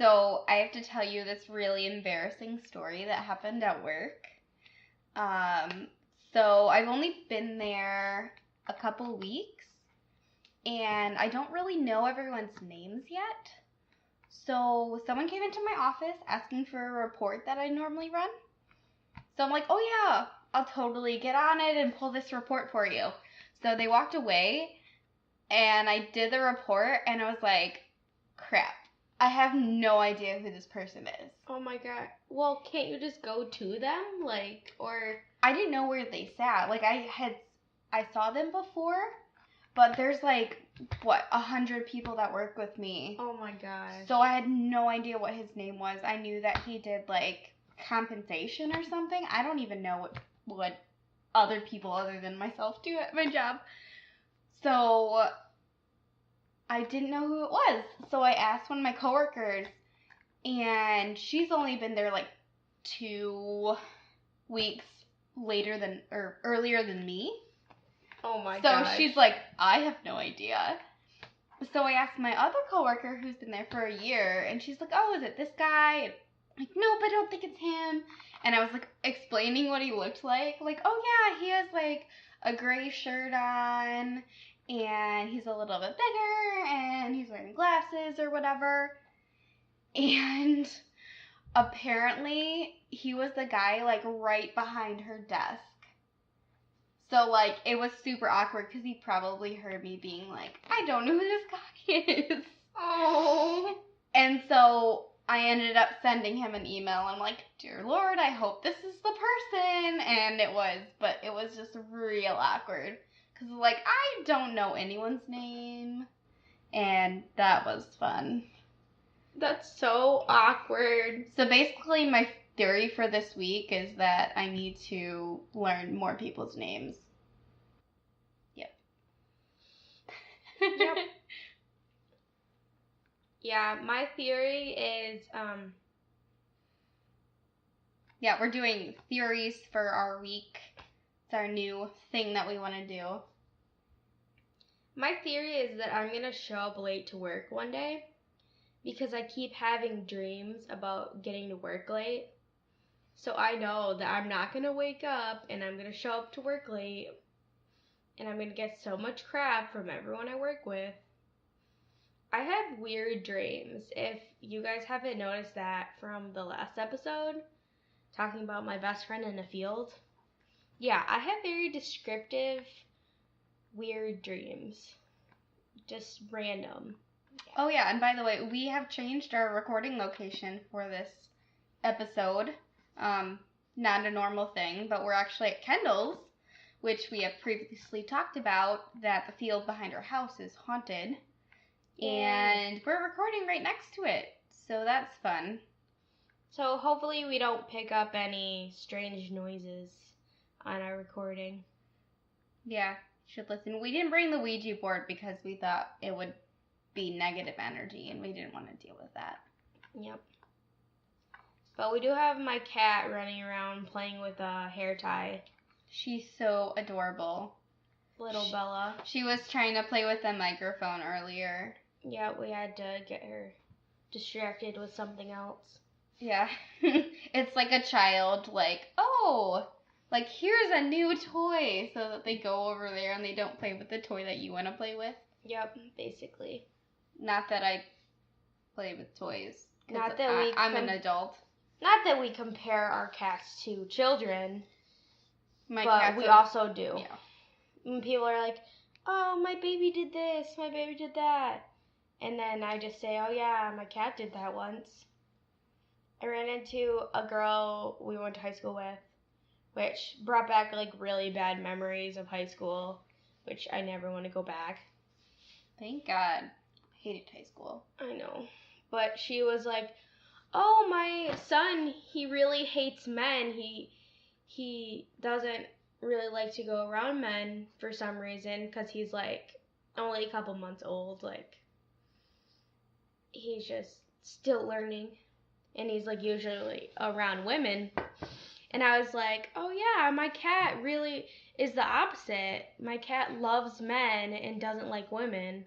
So I have to tell you this really embarrassing story that happened at work. Um, so I've only been there a couple weeks, and I don't really know everyone's names yet. So someone came into my office asking for a report that I normally run. So I'm like, oh yeah, I'll totally get on it and pull this report for you. So they walked away, and I did the report, and I was like, crap. I have no idea who this person is. Oh my god. Well, can't you just go to them? Or... I didn't know where they sat. I saw them before, but there's 100 people that work with me. Oh my gosh. So I had no idea what his name was. I knew that he did compensation or something. I don't even know what other people other than myself do at my job. So I didn't know who it was. So I asked one of my coworkers, and she's only been there 2 weeks earlier than me. Oh my god. gosh. So she's like, I have no idea. So I asked my other coworker who's been there for a year, and she's like, oh, is it this guy? And I'm like, nope, I don't think it's him. And I was explaining what he looked like. Oh yeah, he has a gray shirt on, and he's a little bit bigger, and he's wearing glasses or whatever. And apparently he was the guy right behind her desk. So it was super awkward because he probably heard me being I don't know who this guy is. Oh. And so I ended up sending him an email. I'm like, dear Lord, I hope this is the person. And it was, but it was just real awkward because I don't know anyone's name, and that was fun. That's so awkward. So basically my theory for this week is that I need to learn more people's names. Yep. Yep. Yeah, my theory is, Yeah, we're doing theories for our week. It's our new thing that we want to do. My theory is that I'm going to show up late to work one day because I keep having dreams about getting to work late. So I know that I'm not going to wake up and I'm going to show up to work late and I'm going to get so much crap from everyone I work with. I have weird dreams. If you guys haven't noticed that from the last episode, talking about my best friend in the field. Yeah, I have very descriptive, weird dreams. Just random. Yeah. Oh yeah, and by the way, we have changed our recording location for this episode. Not a normal thing, but we're actually at Kendall's, which we have previously talked about, that the field behind our house is haunted. And we're recording right next to it, so that's fun. So hopefully we don't pick up any strange noises on our recording. Yeah, you should listen. We didn't bring the Ouija board because we thought it would be negative energy, and we didn't want to deal with that. Yep. But we do have my cat running around playing with a hair tie. She's so adorable. Little Bella. She was trying to play with the microphone earlier. Yeah, we had to get her distracted with something else. Yeah. It's like a child, here's a new toy, so that they go over there and they don't play with the toy that you want to play with. Yep, basically. Not that I play with toys. Not that I'm an adult. Not that we compare our cats to children, but we also do. Yeah. And people are like, oh, my baby did this, my baby did that. And then I just say, oh yeah, my cat did that once. I ran into a girl we went to high school with, which brought back really bad memories of high school, which I never want to go back. Thank God. I hated high school. I know. But she was like, oh, my son, he really hates men. He doesn't really like to go around men for some reason because he's only a couple months old. He's just still learning. And he's usually around women. And I was like, oh yeah, my cat really is the opposite. My cat loves men and doesn't like women.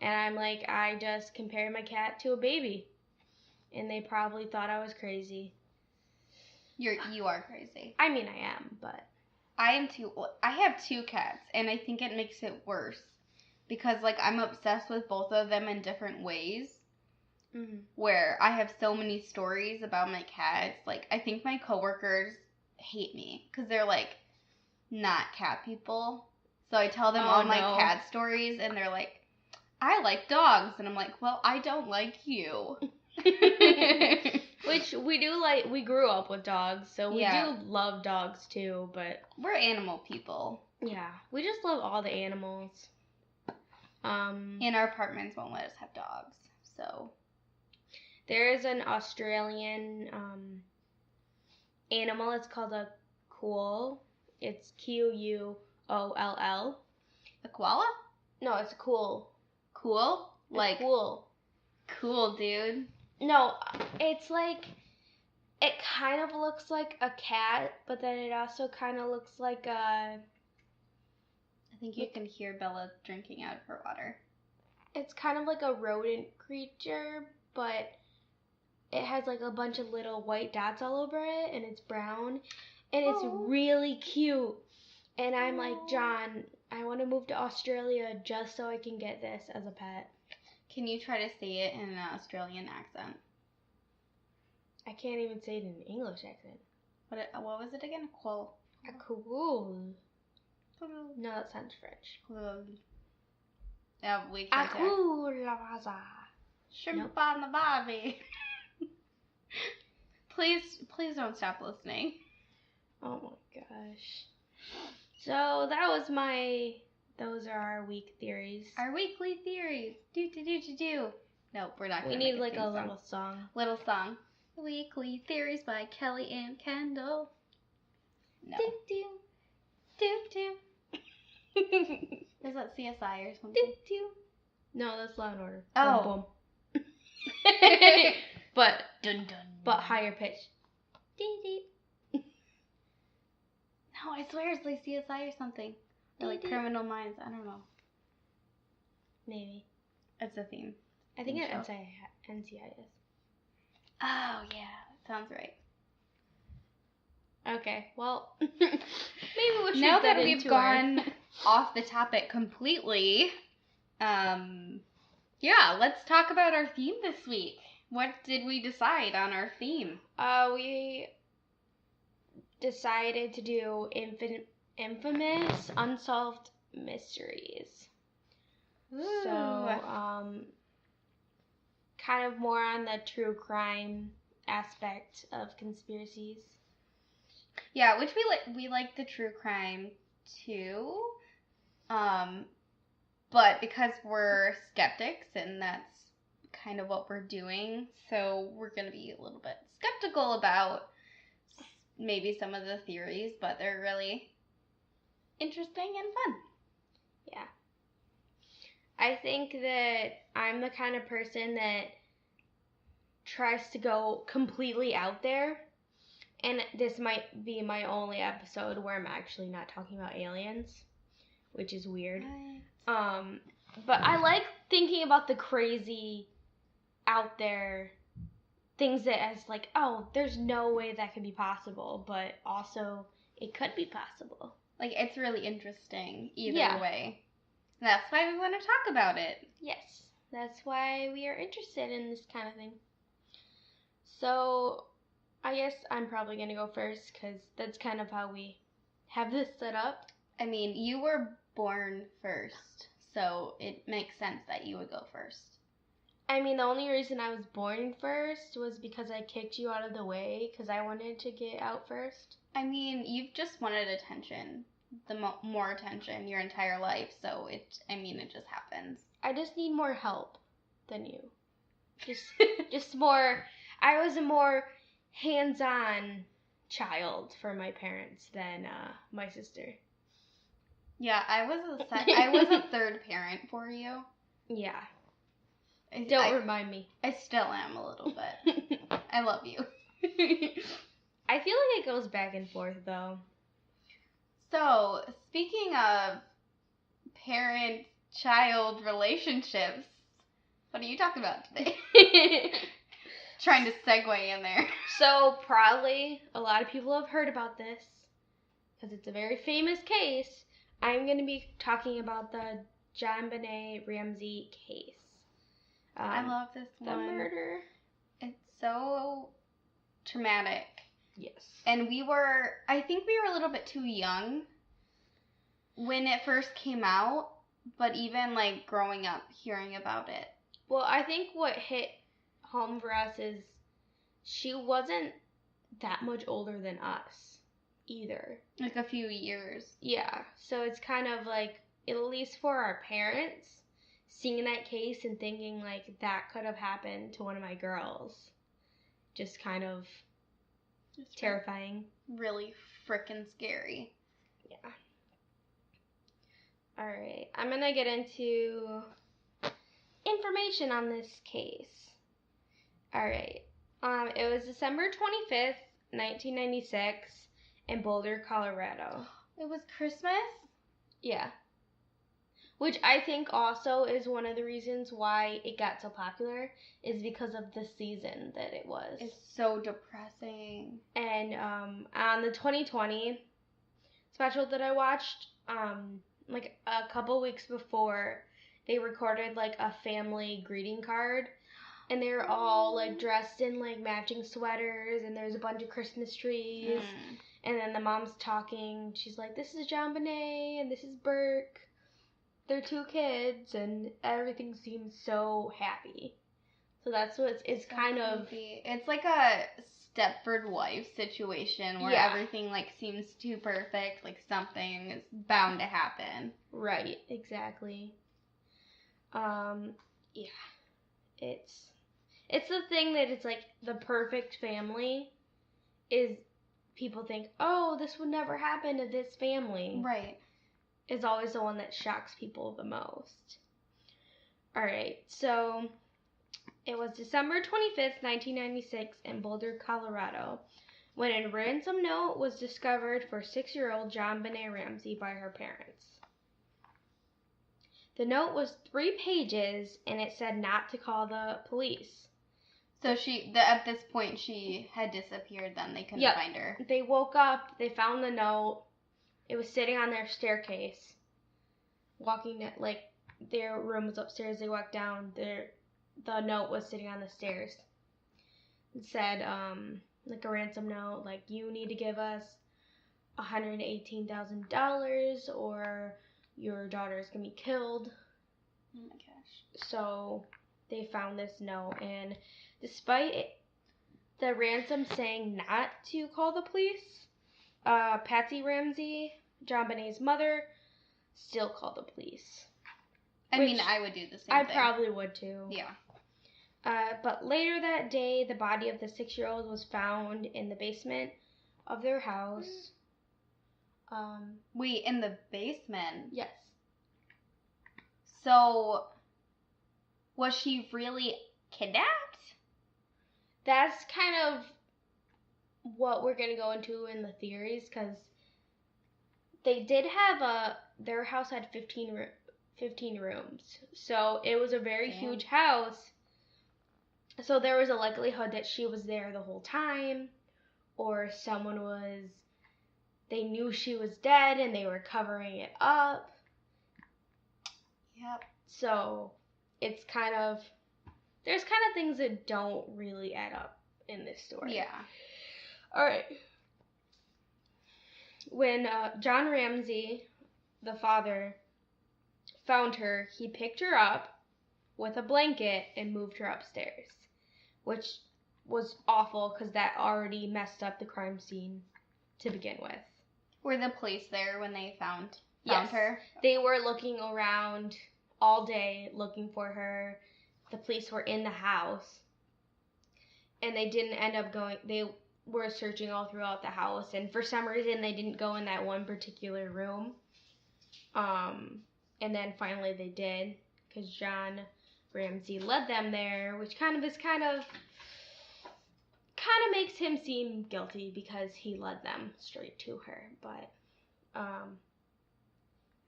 And I'm like, I just compared my cat to a baby. And they probably thought I was crazy. You are crazy. I mean, I am, but I am too. I have 2 cats, and I think it makes it worse because like I'm obsessed with both of them in different ways. Where I have so many stories about my cats. Like I think my coworkers hate me because they're like not cat people. So I tell them all my cat stories, and they're like, "I like dogs," and I'm like, "Well, I don't like you." Which we do like. We grew up with dogs, so we do love dogs too. But we're animal people. Yeah, we just love all the animals. And our apartments won't let us have dogs, so. There is an Australian animal. It's called a quoll. It's Quoll. A koala? No, it's a quoll. Cool? Like quoll. Cool, dude. No, it's like, it kind of looks like a cat, but then it also kind of looks like a... I think you can hear Bella drinking out of her water. It's kind of like a rodent creature, but it has like a bunch of little white dots all over it, and it's brown, and it's really cute. And I'm like, John, I want to move to Australia just so I can get this as a pet. Can you try to say it in an Australian accent? I can't even say it in an English accent. What was it again? Quoll. A quoll. No, that sounds French. We can't say Aqua. Shrimp on the bobby. Please don't stop listening. Oh my gosh. So those are our week theories. Our weekly theories. Do. No, we're not. We need like a little song. Little song. Weekly theories by Kelly and Kendall. No. Do. Is that CSI or something? No, that's Law and Order. Oh. Boom, boom. But dun. But higher pitch. No, I swear it's like CSI or something. Or like Criminal Minds. I don't know. Maybe. It's a theme. I think it's NCIS. Oh, yeah. Sounds right. Okay, well, maybe we should now that we've gone off the topic completely, let's talk about our theme this week. What did we decide on our theme? We decided to do infamous unsolved mysteries. Ooh. So, kind of more on the true crime aspect of conspiracies. Yeah, which we like the true crime too. But because we're skeptics and that's kind of what we're doing, so we're going to be a little bit skeptical about maybe some of the theories, but they're really interesting and fun. Yeah. I think that I'm the kind of person that tries to go completely out there. And this might be my only episode where I'm actually not talking about aliens, which is weird. But I like thinking about the crazy out there things that as like, oh, there's no way that could be possible, but also it could be possible. Like, it's really interesting either way. That's why we want to talk about it. Yes, that's why we are interested in this kind of thing. So, I guess I'm probably going to go first because that's kind of how we have this set up. I mean, you were born first, so it makes sense that you would go first. I mean, the only reason I was born first was because I kicked you out of the way because I wanted to get out first. I mean, you've just wanted attention, more attention your entire life, so it just happens. I just need more help than you. Just more, I was a more hands-on child for my parents than my sister. Yeah, I was a third parent for you. Yeah. Don't remind me. I still am a little bit. I love you. I feel like it goes back and forth, though. So, speaking of parents child relationships. What are you talking about today? Trying to segue in there. So, probably a lot of people have heard about this because it's a very famous case. I'm going to be talking about the JonBenét Ramsey case. I love this the one. murder. It's so traumatic. Yes. And I think we were a little bit too young when it first came out, but even like growing up, hearing about it. Well, I think what hit home for us is she wasn't that much older than us either. Like a few years. Yeah. So it's kind of like, at least for our parents, seeing that case and thinking like that could have happened to one of my girls. Just kind of terrifying. Really freaking scary. Yeah. Alright. I'm going to get into information on this case. Alright. It was December 25th, 1996 in Boulder, Colorado. It was Christmas? Yeah. Which I think also is one of the reasons why it got so popular, is because of the season that it was. It's so depressing. And on the 2020 special that I watched, like a couple weeks before, they recorded like a family greeting card. And they were all like dressed in like matching sweaters, and there's a bunch of Christmas trees. And then the mom's talking. She's like, "This is JonBenét and this is Burke. They're 2 kids," and everything seems so happy. So that's what it's so kind of. It's like a Stepford Wife situation where everything like seems too perfect, like something is bound to happen. Right, exactly. Yeah, it's the thing that it's like the perfect family is people think, oh, this would never happen to this family. Right. Is always the one that shocks people the most. Alright, so it was December 25th, 1996 in Boulder, Colorado, when a ransom note was discovered for 6-year-old JonBenét Ramsey by her parents. The note was 3 pages, and it said not to call the police. So at this point, she had disappeared then. They couldn't find her. They woke up, they found the note. It was sitting on their staircase. Like, their room was upstairs. They walked down. The note was sitting on the stairs. It said, like a ransom note, like, you need to give us $118,000 or your daughter's gonna be killed. Oh my gosh. So they found this note, and despite the ransom saying not to call the police, Patsy Ramsey, JonBenét's mother, still called the police. I mean, I would do the same thing. I probably would too. Yeah. But later that day, the body of the 6-year-old was found in the basement of their house. Wait, in the basement? Yes. So, was she really kidnapped? That's kind of what we're going to go into in the theories, because they did have their house had 15 rooms. So it was a very huge house. So there was a likelihood that she was there the whole time, or they knew she was dead and they were covering it up. Yep. So it's there's kind of things that don't really add up in this story. Yeah. Alright. When John Ramsey, the father, found her, he picked her up with a blanket and moved her upstairs, which was awful because that already messed up the crime scene to begin with. Were the police there when they found Yes. her? They were looking around all day looking for her. The police were in the house, and they didn't end up going. They were searching all throughout the house, and for some reason they didn't go in that one particular room. And then finally they did, because John Ramsey led them there, which kind of makes him seem guilty because he led them straight to her. But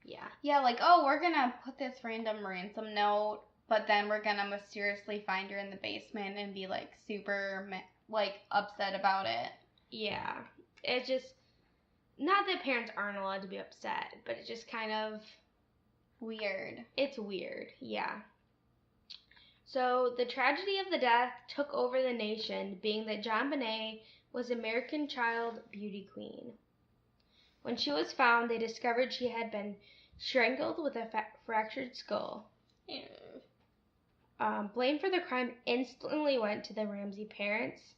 Yeah. Yeah, like, oh, we're gonna put this random ransom note, but then we're gonna mysteriously find her in the basement and be, like, super, like, upset about it. Yeah. It's just, not that parents aren't allowed to be upset, but it just kind of... Weird. It's weird, yeah. So, the tragedy of the death took over the nation, being that JonBenét was American Child Beauty Queen. When she was found, they discovered she had been strangled with a fractured skull. Blame for the crime instantly went to the Ramsey parents,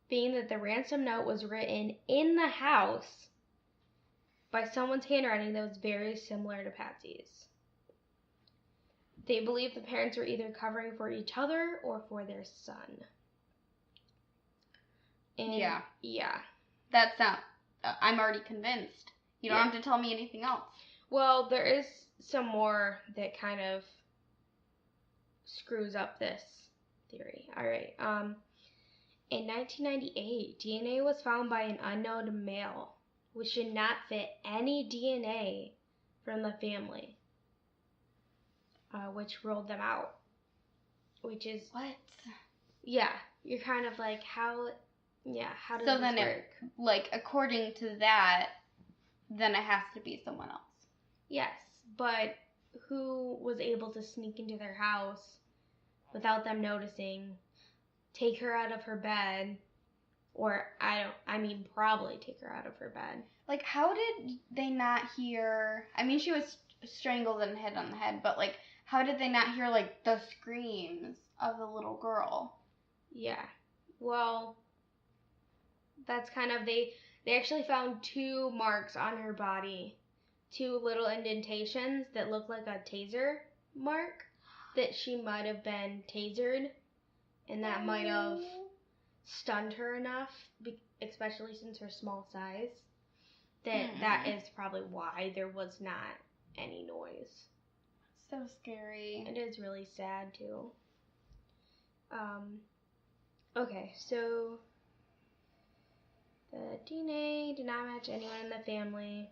being that the ransom note was written in the house by someone's handwriting that was very similar to Patsy's. They believed the parents were either covering for each other or for their son. And Yeah. Yeah. That sounds... I'm already convinced. You don't have to tell me anything else. Well, there is some more that kind of screws up this theory. All right. In 1998, DNA was found by an unknown male, which did not fit any DNA from the family, which ruled them out. Which is... What? Yeah. You're kind of like, how... Yeah, how does so this then work? Like, according to that, then it has to be someone else. Yes, but who was able to sneak into their house without them noticing, take her out of her bed, or probably take her out of her bed. Like, how did they not hear... I mean, she was strangled and hit on the head, but, like, how did they not hear, like, the screams of the little girl? Yeah, well... That's kind of, they actually found 2 marks on her body. 2 little indentations that look like a taser mark, that she might have been tasered, and that might have stunned her enough, especially since her small size, that is probably why there was not any noise. So scary. It is really sad, too. Okay, so... The DNA did not match anyone in the family.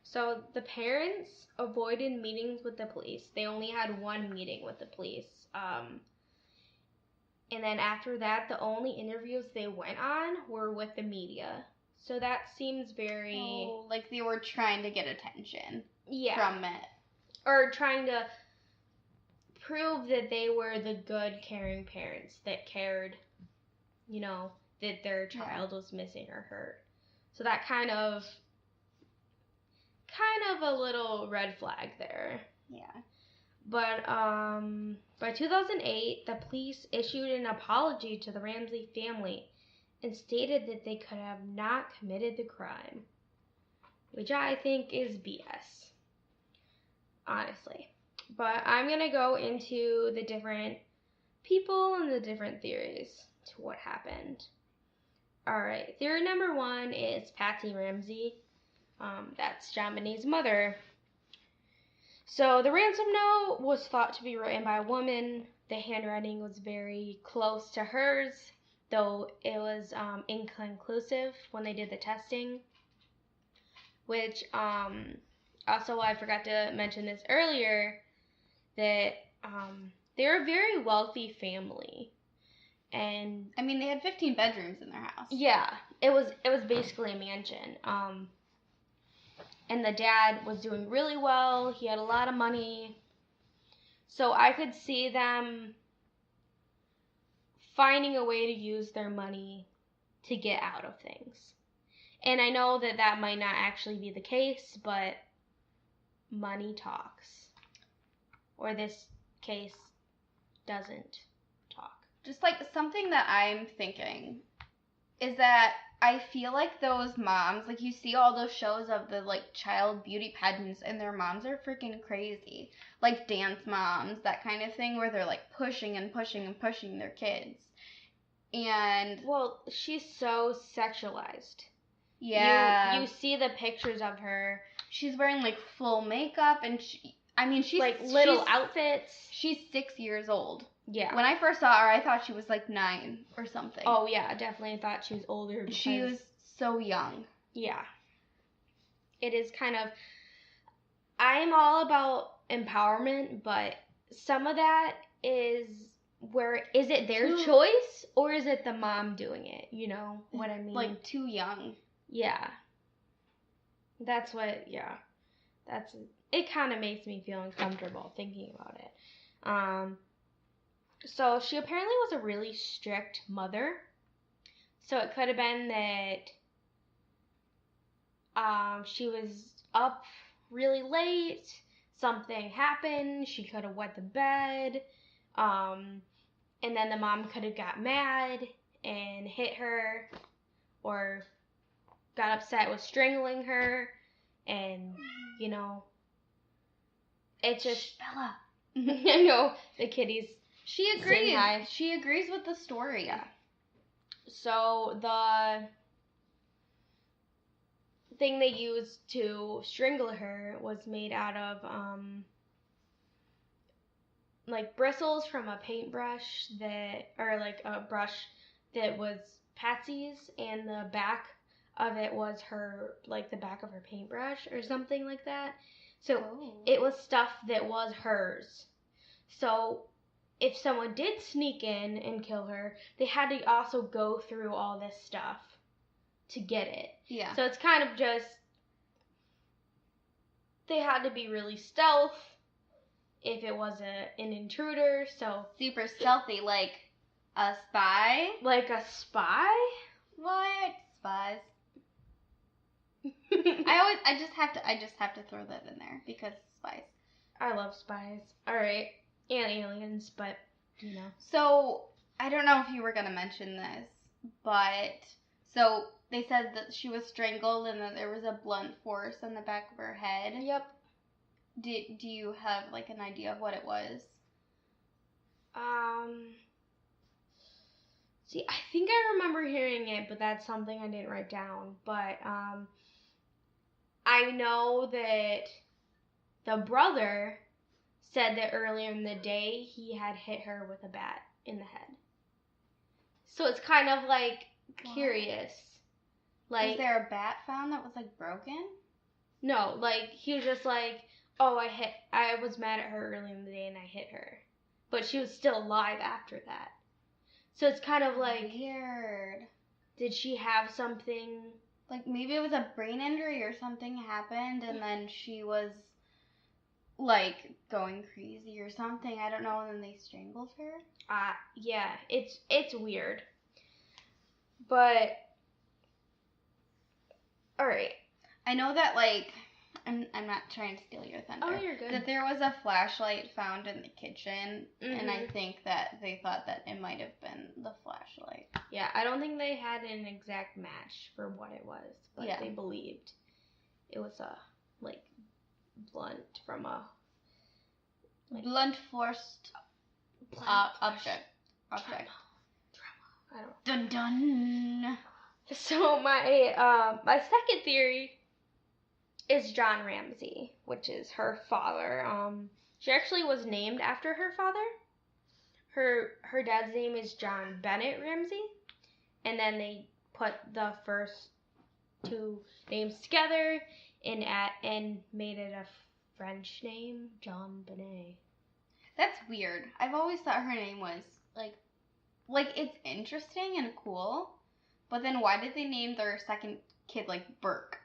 So the parents avoided meetings with the police. They only had 1 meeting with the police. And then after that, the only interviews they went on were with the media. So that seems very... Oh, like they were trying to get attention from it. Or trying to prove that they were the good, caring parents that cared, that their child was missing or hurt. So that kind of a little red flag there. Yeah. But by 2008, the police issued an apology to the Ramsey family and stated that they could have not committed the crime, which I think is BS, honestly. But I'm going to go into the different people and the different theories to what happened. Alright, theory number 1 is Patsy Ramsey. That's JonBenét's mother. So the ransom note was thought to be written by a woman. The handwriting was very close to hers, though it was inconclusive when they did the testing. Which, also I forgot to mention this earlier, that they're a very wealthy family. And I mean, they had 15 bedrooms in their house. Yeah, it was basically a mansion. And the dad was doing really well. He had a lot of money. So I could see them finding a way to use their money to get out of things. And I know that might not actually be the case, but money talks. Or this case doesn't talk. Just like something that I'm thinking is that I feel like those moms, like you see all those shows of the like child beauty pageants and their moms are freaking crazy. Like dance moms, that kind of thing where they're like pushing and pushing and pushing their kids. And well, she's so sexualized. Yeah. You see the pictures of her. She's wearing like full makeup and she's like little outfits. She's 6 years old. Yeah. When I first saw her, I thought she was like 9 or something. Oh yeah, definitely thought she was older. She was so young. Yeah. It is kind of, I'm all about empowerment, but some of that is is it their choice or is it the mom doing it? You know what I mean? Like too young. Yeah. That's what, yeah. It kind of makes me feel uncomfortable thinking about it. So she apparently was a really strict mother. So it could have been that she was up really late, something happened, she could have wet the bed, and then the mom could have got mad and hit her or got upset with strangling her, and you know, it just Bella. I know the kitties. She agrees. She agrees with the story. Yeah. So the thing they used to strangle her was made out of like bristles from a paintbrush or like a brush that was Patsy's, and the back of it was the back of her paintbrush or something like that. So It was stuff that was hers. So if someone did sneak in and kill her, they had to also go through all this stuff to get it. Yeah. So it's kind of just, they had to be really stealth if it was an intruder. So super stealthy, like a spy. Like a spy? What? Spies. I just have to throw that in there because spies. I love spies. All right, and aliens, but you know. So I don't know if you were gonna mention this, but so they said that she was strangled and that there was a blunt force on the back of her head. Yep. Do you have like an idea of what it was? See, I think I remember hearing it, but that's something I didn't write down. But I know that the brother said that earlier in the day he had hit her with a bat in the head. So it's kind of like curious. Like, was there a bat found that was like broken? No, like he was just like, oh, I was mad at her earlier in the day and I hit her, but she was still alive after that. So it's kind of like weird. Did she have something? Like maybe it was a brain injury or something happened and then she was like going crazy or something. I don't know. And then they strangled her. Yeah, it's weird. But all right. I know that like I'm not trying to steal your thunder. Oh, you're good. That there was a flashlight found in the kitchen, and I think that they thought that it might have been the flashlight. Yeah, I don't think they had an exact match for what it was, but they believed it was a blunt from a blunt forced object. Trauma. I don't know. Dun dun. So my second theory is John Ramsey, which is her father. She actually was named after her father. Her dad's name is John Bennett Ramsey, and then they put the first two names together and made it a French name, John Bennett. That's weird. I've always thought her name was like it's interesting and cool, but then why did they name their second kid like Burke?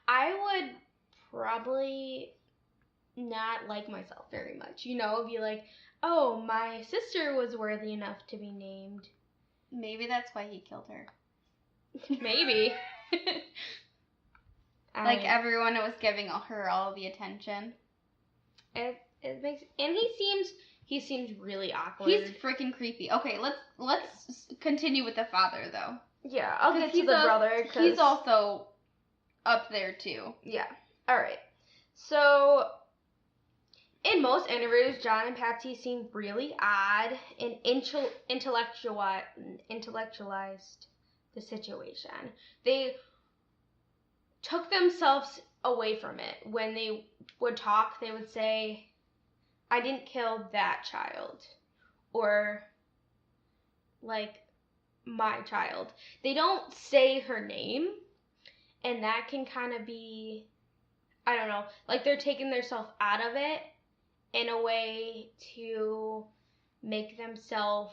I would probably not like myself very much. You know, be like, oh, my sister was worthy enough to be named. Maybe that's why he killed her. Maybe. Like everyone was giving her all the attention. It makes, and he seems really awkward. He's freaking creepy. Okay, let's continue with the father though. Yeah, I'll get to the brother. He's also up there too. Yeah. All right. So in most interviews, John and Patsy seemed really odd and intellectualized the situation. They took themselves away from it. When they would talk, they would say, I didn't kill that child. Or, like, my child. They don't say her name. And that can kind of be, I don't know, like they're taking themselves out of it in a way to make themselves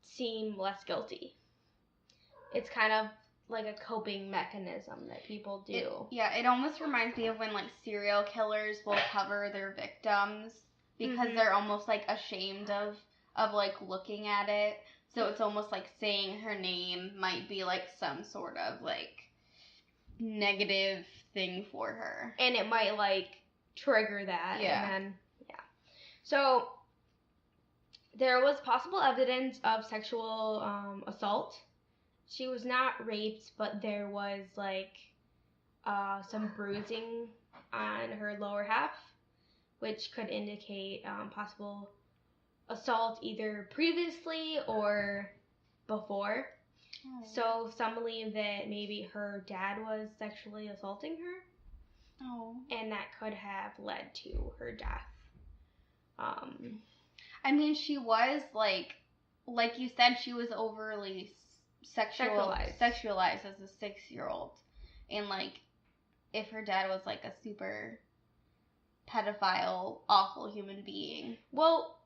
seem less guilty. It's kind of like a coping mechanism that people do. It almost reminds me of when like serial killers will cover their victims because they're almost like ashamed of like looking at it. So it's almost like saying her name might be like some sort of like negative thing for her. And it might like trigger that. Yeah. And then, yeah. So there was possible evidence of sexual assault. She was not raped, but there was like some bruising on her lower half, which could indicate possible assault either previously or before. Oh. So some believe that maybe her dad was sexually assaulting her. Oh. And that could have led to her death. I mean, she was like you said, she was overly sexualized as a 6-year-old. And like, if her dad was like a super pedophile, awful human being. Well,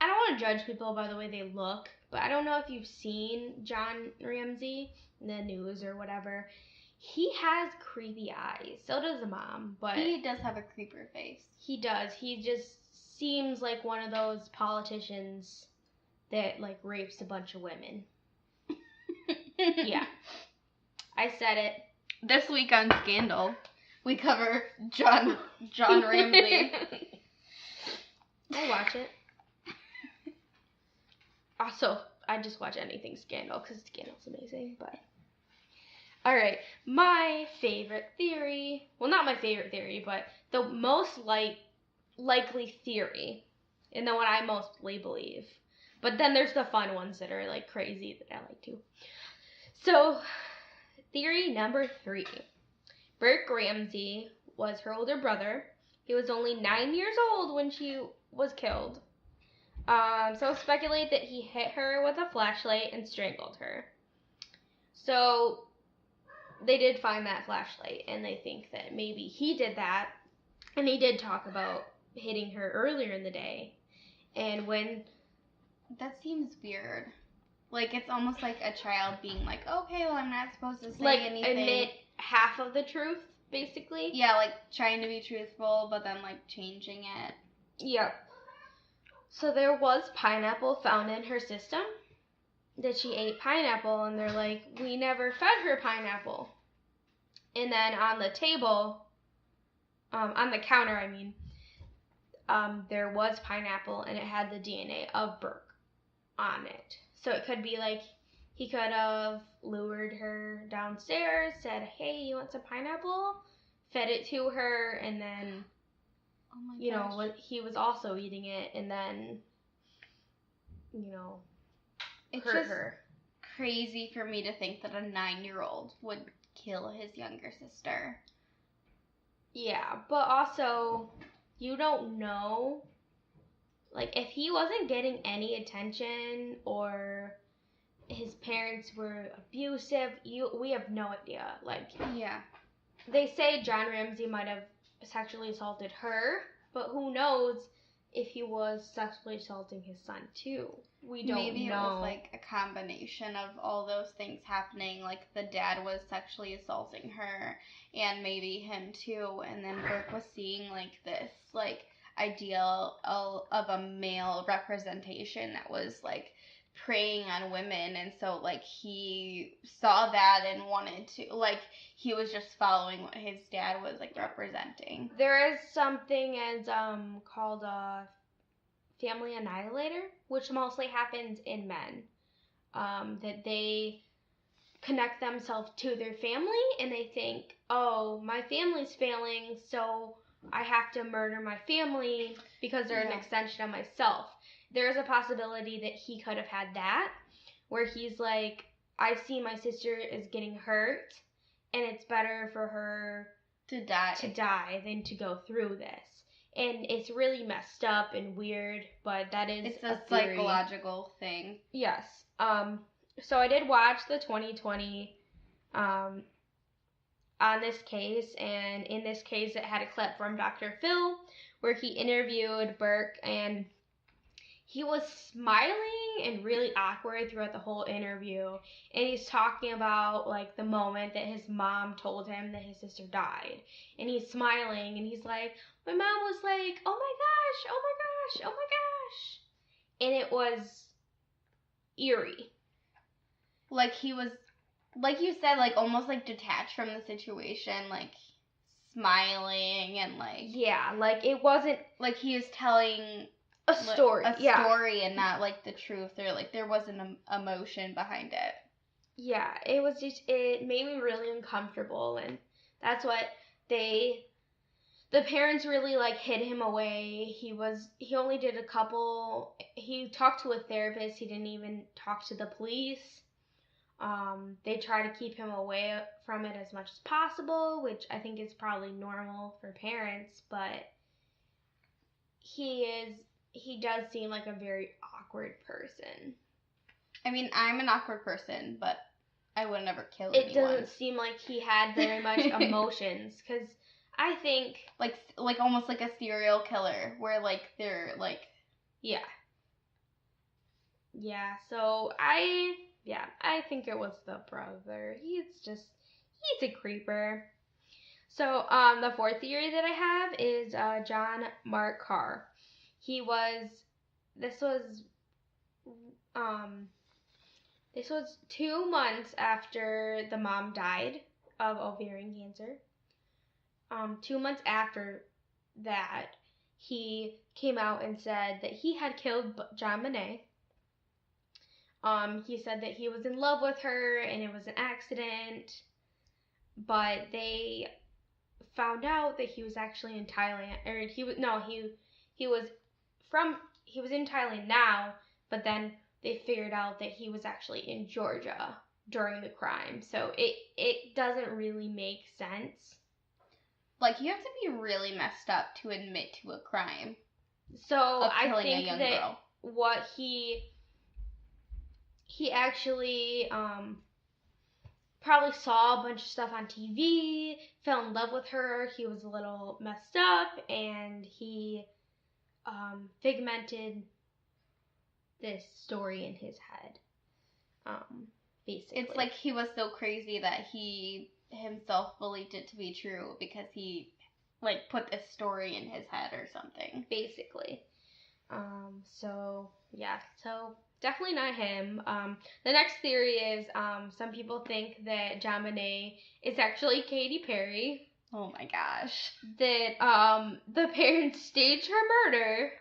I don't want to judge people by the way they look, but I don't know if you've seen John Ramsey in the news or whatever. He has creepy eyes. So does the mom, but he does have a creeper face. He does. He just seems like one of those politicians that like rapes a bunch of women. Yeah. I said it. This week on Scandal, we cover John Ramsey. I'll watch it. Also, I just watch anything Scandal because Scandal's amazing, but... Alright, my favorite theory... Well, not my favorite theory, but the most likely theory, and the one I mostly believe. But then there's the fun ones that are, like, crazy that I like too. So, theory number 3. Burke Ramsey was her older brother. He was only 9 years old when she was killed. So speculate that he hit her with a flashlight and strangled her. So they did find that flashlight, and they think that maybe he did that. And he did talk about hitting her earlier in the day. And when... That seems weird. Like, it's almost like a child being like, okay, well, I'm not supposed to say like, anything. Admit half of the truth, basically. Yeah, like, trying to be truthful, but then, like, changing it. Yep. So there was pineapple found in her system. That she ate pineapple, and they're like, we never fed her pineapple. And then on the table, on the counter, I mean, there was pineapple, and it had the DNA of Burke on it. So it could be like, he could have lured her downstairs, said, hey, you want some pineapple? Fed it to her, and then, you know, he was also eating it, and then, you know, it's hurt just her. Crazy for me to think that a 9-year-old would kill his younger sister. Yeah, but also, you don't know, like, if he wasn't getting any attention or his parents were abusive, we have no idea. Like, yeah, they say John Ramsey might have sexually assaulted her, but who knows if he was sexually assaulting his son too. We don't know. Maybe it was like a combination of all those things happening. Like the dad was sexually assaulting her, and maybe him too. And then Burke was seeing like this like ideal of a male representation that was like preying on women, and so like he saw that and wanted to, like, he was just following what his dad was like representing. There is something as called a family annihilator, which mostly happens in men, that they connect themselves to their family and they think, oh, my family's failing, so I have to murder my family because they're an extension of myself. There is a possibility that he could have had that, where he's like, I see my sister is getting hurt, and it's better for her to die than to go through this. And it's really messed up and weird, but that is it's a theory. Psychological thing. Yes. So I did watch the 2020 on this case, and in this case it had a clip from Dr. Phil where he interviewed Burke, and he was smiling and really awkward throughout the whole interview, and he's talking about like the moment that his mom told him that his sister died, and he's smiling and he's like, my mom was like, oh my gosh, oh my gosh, oh my gosh, and it was eerie. Like he was, like you said, like almost like detached from the situation, like smiling and like, Yeah, like it wasn't like he was telling a story. story and not like the truth, or like there wasn't an emotion behind it. Yeah, it was just, it made me really uncomfortable, and that's what the parents really like hid him away. He only did a couple, he talked to a therapist, he didn't even talk to the police. They try to keep him away from it as much as possible, which I think is probably normal for parents, but he does seem like a very awkward person. I mean, I'm an awkward person, but I would never kill anyone. It doesn't seem like he had very much emotions, because I think like almost like a serial killer, where like they're like, yeah. So I think it was the brother. He's a creeper. So the fourth theory that I have is John Mark Carr. This was 2 months after the mom died of ovarian cancer. 2 months after that, he came out and said that he had killed JonBenét. He said that he was in love with her and it was an accident, but they found out that he was actually in Thailand, or he was in Thailand now, but then they figured out that he was actually in Georgia during the crime. So it doesn't really make sense. Like, you have to be really messed up to admit to a crime. So I think a young that girl. What he actually probably saw a bunch of stuff on TV, fell in love with her, he was a little messed up, and he figmented this story in his head. Basically. It's like he was so crazy that he himself believed it to be true because he like put this story in his head or something. Basically. So definitely not him. The next theory is some people think that JonBenét is actually Katy Perry. Oh my gosh. That the parents staged her murder.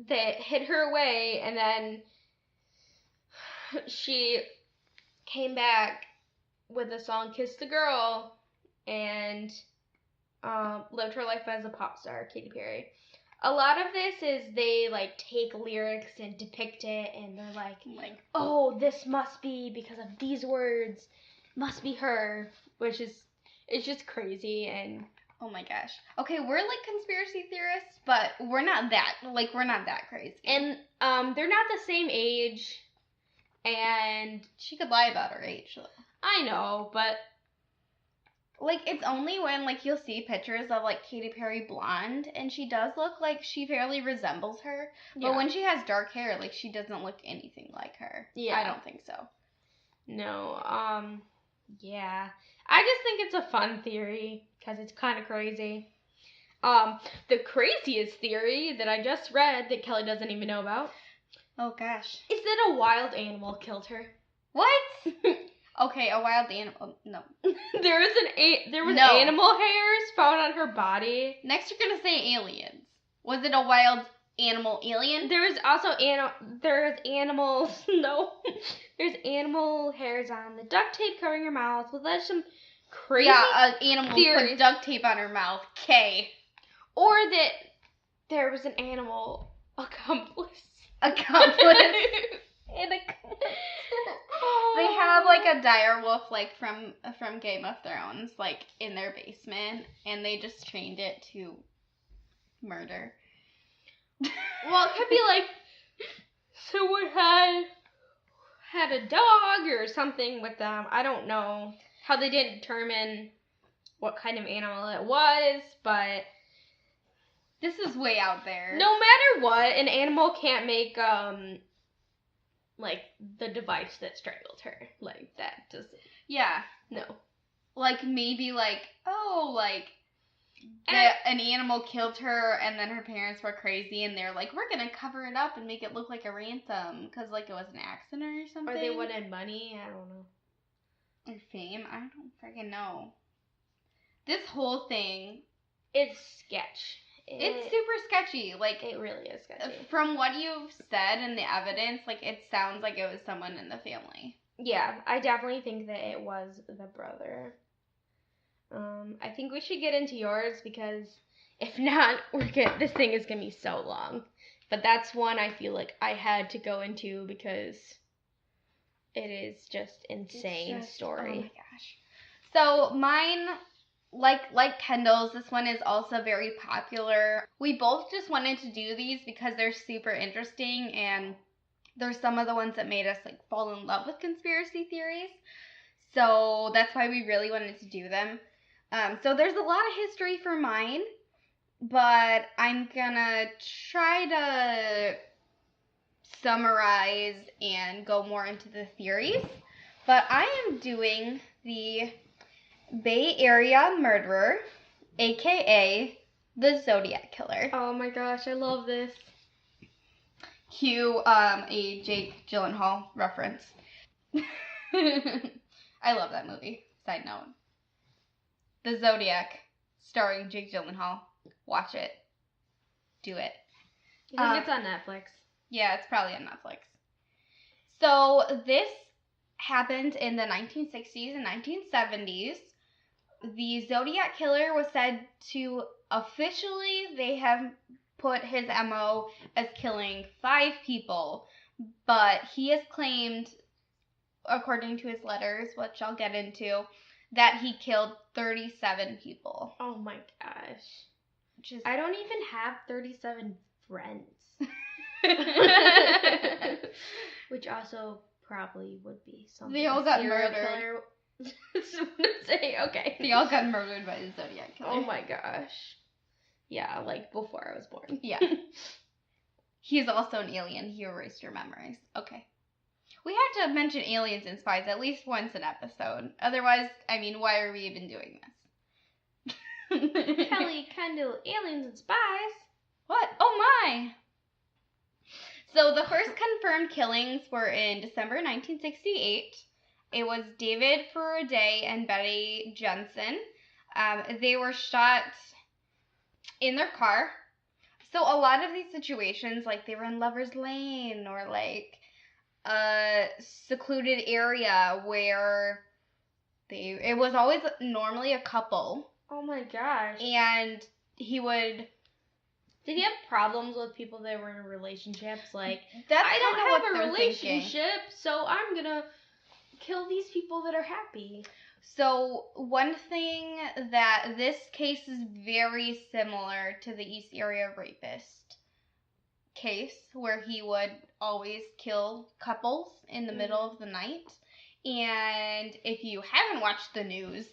That hid her away, and then she came back with the song Kiss the Girl and lived her life as a pop star, Katy Perry. A lot of this is they like take lyrics and depict it, and they're like, oh, this must be because of these words, must be her, which is, it's just crazy. And oh my gosh. Okay, we're like conspiracy theorists, but we're not that crazy. And they're not the same age, and she could lie about her age though. I know, but like, it's only when like you'll see pictures of like Katy Perry blonde, and she does look like she fairly resembles her. Yeah. But when she has dark hair, like, she doesn't look anything like her. Yeah. I don't think so. No. Yeah. I just think it's a fun theory because it's kind of crazy. The craziest theory that I just read that Kelly doesn't even know about. Oh gosh. Is that a wild animal killed her? What? Okay, a wild animal. No. There was animal hairs found on her body. Next you're gonna say aliens. Was it a wild animal alien? There was also there's animals. No. There's animal hairs on the duct tape covering her mouth. Well, that's some crazy an animal theories. Put duct tape on her mouth. K. Or that there was an animal accomplice. They have like a dire wolf like from Game of Thrones like in their basement, and they just trained it to murder. Well, it could be like someone had a dog or something with them. I don't know how they didn't determine what kind of animal it was, but this is way out there. No matter what, an animal can't make like the device that strangled her. Like that just no. Like maybe like an animal killed her and then her parents were crazy and they're like, we're gonna cover it up and make it look like a ransom because like it was an accident or something. Or they wanted money. I don't know. Or fame. I don't freaking know. This whole thing, it's sketch. It's super sketchy. Like, it really is sketchy. From what you've said and the evidence, like, it sounds like it was someone in the family. Yeah, I definitely think that it was the brother. I think we should get into yours because if not, this thing is gonna be so long. But that's one I feel like I had to go into because it is just insane story. Oh my gosh. So mine, like Kendall's, this one is also very popular. We both just wanted to do these because they're super interesting and there's some of the ones that made us like fall in love with conspiracy theories. So that's why we really wanted to do them. So there's a lot of history for mine, but I'm gonna try to summarize and go more into the theories. But I am doing the Bay Area murderer, aka the Zodiac Killer. Oh my gosh, I love this. Cue a Jake Gyllenhaal reference. I love that movie. Side note. The Zodiac, starring Jake Gyllenhaal. Watch it. Do it. I think it's on Netflix. Yeah, it's probably on Netflix. So this happened in the 1960s and 1970s. The Zodiac Killer was said to officially, they have put his MO as killing 5 people, but he has claimed, according to his letters, which I'll get into, that he killed 37 people. Oh my gosh. I don't even have 37 friends. Which also probably would be something. They all got murdered. Okay. They all got murdered by the Zodiac Killer. Oh my gosh. Yeah, like before I was born. Yeah. He's also an alien. He erased your memories. Okay. We had to mention aliens and spies at least once an episode. Otherwise, I mean, why are we even doing this? Kelly, Kendall, aliens and spies. What? Oh my! So the first confirmed killings were in December 1968. It was David Faraday and Betty Jensen. They were shot in their car. So a lot of these situations, like they were in Lover's Lane or like a secluded area where it was always normally a couple. Oh my gosh. And he would... Did he have problems with people that were in relationships? Like, That's I don't have a relationship, thinking. so I'm gonna kill these people that are happy. So one thing that this case is very similar to the East Area Rapist case, where he would always kill couples in the middle of the night. And if you haven't watched the news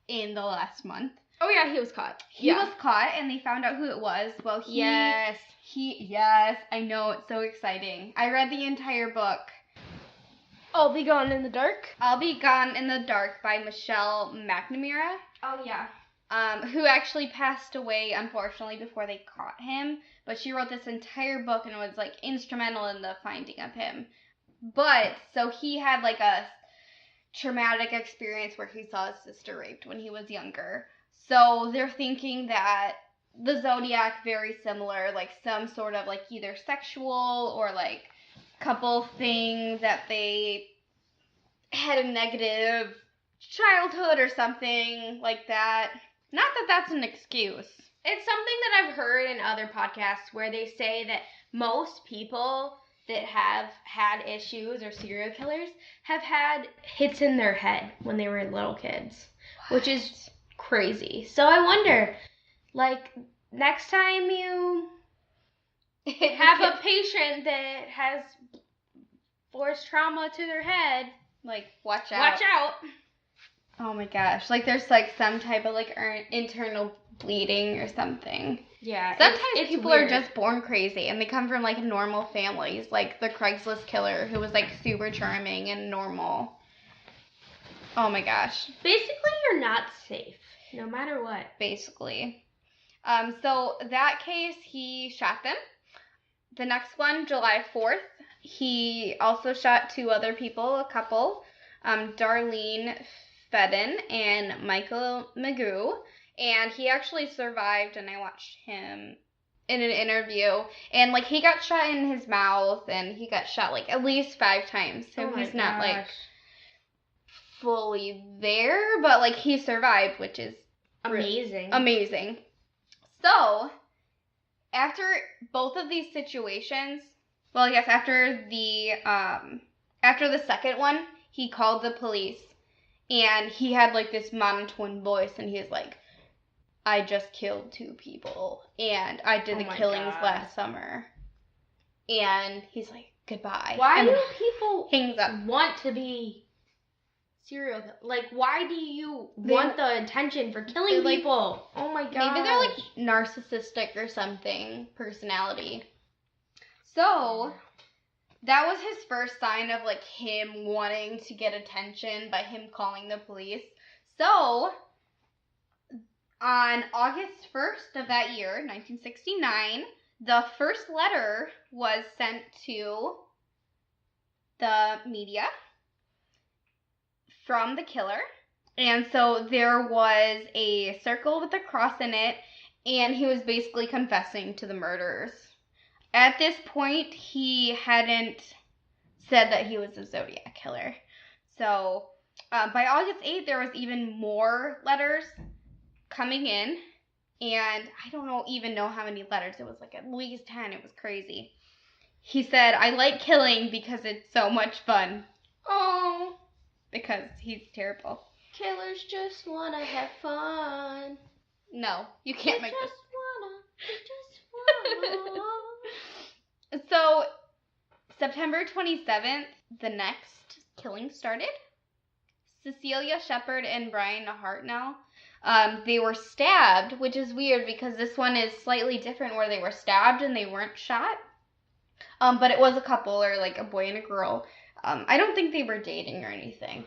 in the last month, oh yeah, he was caught. He was caught, and they found out who it was. Well, yes, I know, it's so exciting. I read the entire book. I'll Be Gone in the Dark. I'll Be Gone in the Dark by Michelle McNamara. Oh yeah. Who actually passed away, unfortunately, before they caught him. But she wrote this entire book and was, like, instrumental in the finding of him. But, so he had, like, a traumatic experience where he saw his sister raped when he was younger. So they're thinking that the Zodiac, very similar, like, some sort of, like, either sexual or, like, couple thing that they had a negative childhood or something like that. Not that that's an excuse. It's something that I've heard in other podcasts where they say that most people that have had issues or serial killers have had hits in their head when they were little kids, which is crazy. So I wonder, like, next time you have a patient that has force trauma to their head. Like, watch out. Watch out. Oh my gosh. Like, there's like some type of like internal bleeding or something. Yeah. Sometimes it's people weird. are just born crazy and they come from like normal families, like the Craigslist killer who was like super charming and normal. Oh my gosh. Basically, you're not safe, no matter what. Basically. So that case, he shot them. The next one, July 4th, he also shot 2 other people, a couple, Darlene Fedden and Michael Magoo. And he actually survived, and I watched him in an interview. And, like, he got shot in his mouth, and he got shot, like, at least 5 times. So he's not, like, fully there, but, like, he survived, which is amazing. Amazing. So, after both of these situations, well, I guess after the second one, he called the police, and he had, like, this monotone voice, and he was like, I just killed 2 people, and I did the killings last summer. And he's like, goodbye. Why do people hangs up. Want to be serial killers? Like, why do you want the attention for killing people? Oh my god. Maybe they're like narcissistic or something, personality. So, that was his first sign of like him wanting to get attention by him calling the police. So, on August 1st of that year, 1969, the first letter was sent to the media from the killer. And so there was a circle with a cross in it, and he was basically confessing to the murders. At this point, he hadn't said that he was a Zodiac killer. So by August 8th, there was even more letters coming in, and I don't even know how many letters. It was like at least 10. It was crazy. He said, I like killing because it's so much fun. Oh. Because he's terrible. Killers just want to have fun. No, you can't make this. They just wanna. So, September 27th, the next killing started. Cecilia Shepard and Brian Hartnell, they were stabbed, which is weird because this one is slightly different where they were stabbed and they weren't shot. But it was a couple, or like a boy and a girl. I don't think they were dating or anything.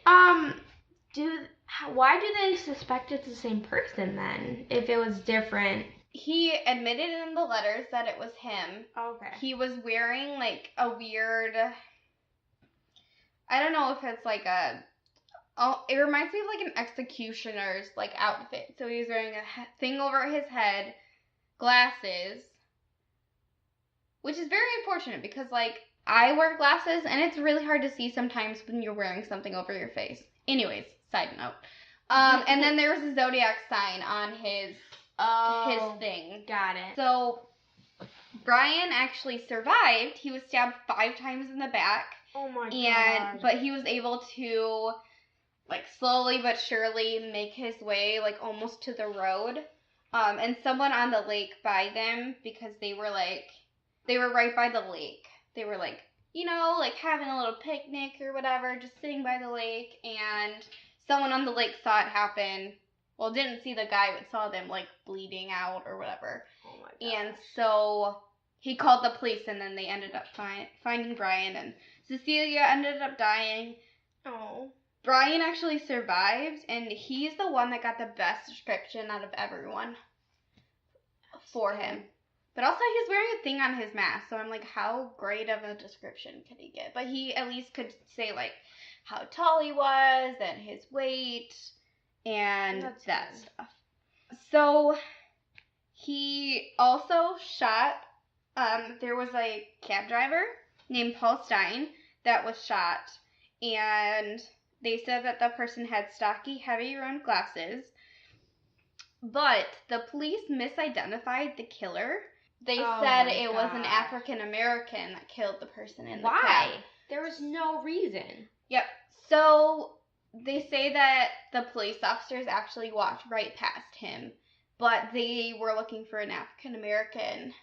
Why do they suspect it's the same person then, if it was different? He admitted in the letters that it was him. Okay. He was wearing like a weird, I don't know if it's like it reminds me of like an executioner's like outfit. So he was wearing a thing over his head, glasses, which is very unfortunate because like I wear glasses and it's really hard to see sometimes when you're wearing something over your face. Anyways, side note. And then there was a zodiac sign on his thing. Got it. So Brian actually survived. He was stabbed 5 times in the back. Oh my god. But he was able to like slowly but surely make his way like almost to the road. And someone on the lake by them, because they were right by the lake. They were like, you know, like having a little picnic or whatever, just sitting by the lake, and someone on the lake saw it happen. Well, didn't see the guy, but saw them like bleeding out or whatever. Oh my god. And so he called the police, and then they ended up finding Brian, and Cecilia ended up dying. Oh. Brian actually survived, and he's the one that got the best description out of everyone for him. But also, he's wearing a thing on his mask, so I'm like, how great of a description could he get? But he at least could say, like, how tall he was, and his weight, and that stuff. So, he also shot, there was a cab driver named Paul Stein that was shot, and they said that the person had stocky, heavy-rimmed glasses, but the police misidentified the killer. They said it was an African American that killed the person in the cab. Why? There was no reason. Yep. So they say that the police officers actually walked right past him, but they were looking for an African American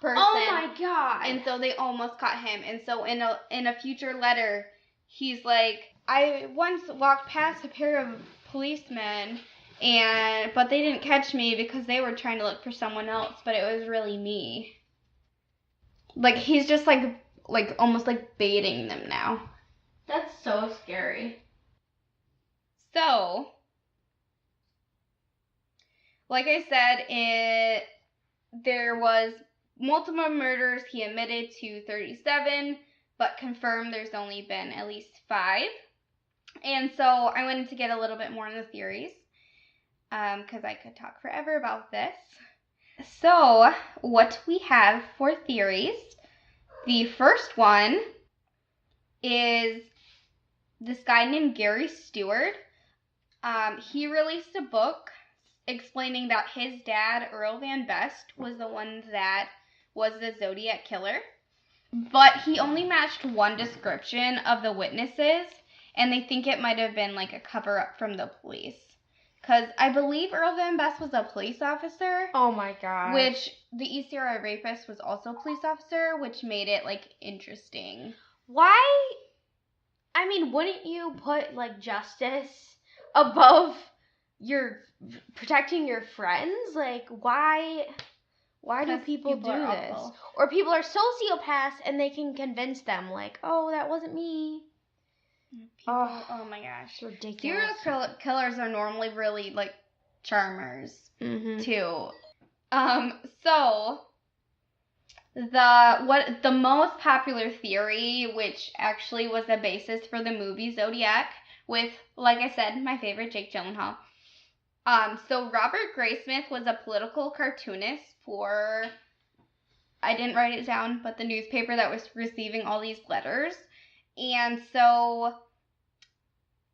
person. Oh my god. And so they almost caught him. And so in a future letter, he's like, I once walked past a pair of policemen, but they didn't catch me because they were trying to look for someone else, but it was really me. Like, he's just like almost like baiting them now. That's so scary. So, like I said, there was multiple murders. He admitted to 37, but confirmed there's only been at least 5. And so I wanted to get a little bit more in the theories, because I could talk forever about this. So what we have for theories, the first one is this guy named Gary Stewart. He released a book explaining that his dad, Earl Van Best, was the one that was the Zodiac killer. But he only matched one description of the witnesses, and they think it might have been like a cover-up from the police. Because I believe Earl Van Best was a police officer. Oh my god. Which the ECRI rapist was also a police officer, which made it like interesting. Why? I mean, wouldn't you put like justice above your protecting your friends? Like, why do people do this? Awful. Or people are sociopaths and they can convince them like, oh, that wasn't me. Oh my gosh. It's ridiculous. Serial killers are normally really like charmers too. So the most popular theory, which actually was the basis for the movie Zodiac, with, like I said, my favorite, Jake Gyllenhaal. So Robert Graysmith was a political cartoonist for, I didn't write it down, but the newspaper that was receiving all these letters. And so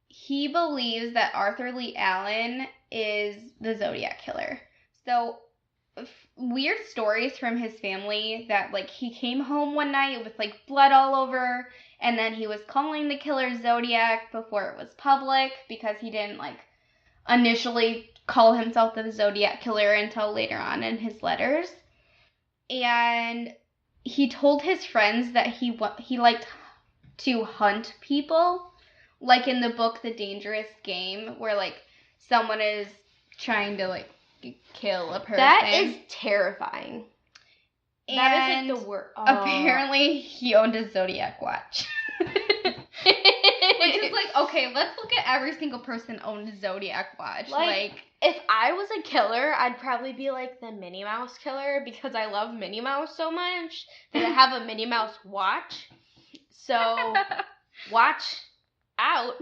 he believes that Arthur Lee Allen is the Zodiac killer. So weird stories from his family that like he came home one night with like blood all over, and then he was calling the killer Zodiac before it was public because he didn't like initially call himself the Zodiac killer until later on in his letters. And he told his friends that he liked to hunt people, like in the book The Dangerous Game, where like someone is trying to like kill a person. That is terrifying. And that is like the word. Oh. Apparently he owned a Zodiac watch. Which is like, okay, let's look at every single person owned a Zodiac watch. Like, if I was a killer, I'd probably be like the Minnie Mouse killer because I love Minnie Mouse so much that I have a Minnie Mouse watch. So, watch out.